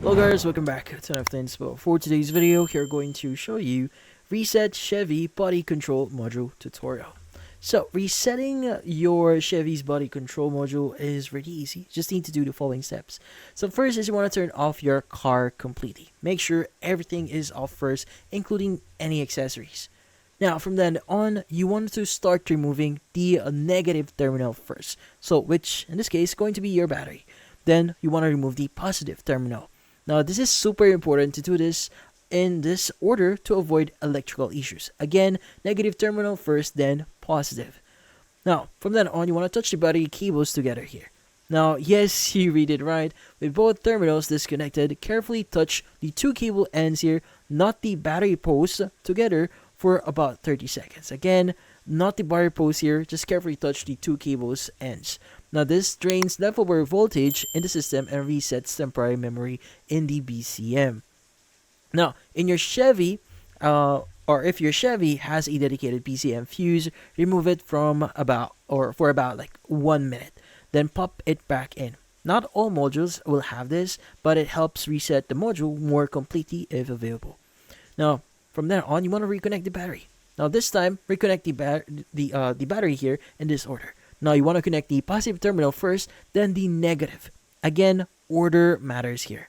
Hello guys, welcome back to another Inspo. For today's video, we're going to show you reset Chevy body control module tutorial. So resetting your Chevy's body control module is really easy. Just need to do the following steps. So first is you want to turn off your car completely. Make sure everything is off first, including any accessories. Now from then on, you want to start removing the negative terminal first. So which in this case is going to be your battery. Then you want to remove the positive terminal. Now, this is super important to do this in this order to avoid electrical issues. Again, negative terminal first, then positive. Now, from then on, you want to touch the battery cables together here. Now, yes, you read it right. With both terminals disconnected, carefully touch the two cable ends here, not the battery post, together for about 30 seconds. Again, not the battery post here, just carefully touch the two cables ends. Now this drains leftover voltage in the system and resets temporary memory in the BCM. Now, in your Chevy, or if your Chevy has a dedicated BCM fuse, remove it from for about like 1 minute. Then pop it back in. Not all modules will have this, but it helps reset the module more completely if available. Now, from then on, you want to reconnect the battery. Now this time, reconnect the battery here in this order. Now you want to connect the positive terminal first, then the negative. Again, order matters here.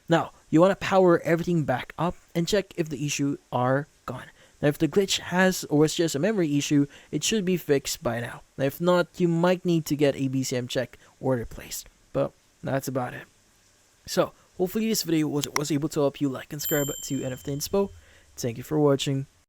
Now, you want to power everything back up and check if the issue are gone. Now, if the glitch has or was just a memory issue, it should be fixed by now. Now, if not, you might need to get a BCM check order placed. But that's about it. So, hopefully this video was able to help you like and subscribe to NFT Inspo. Thank you for watching.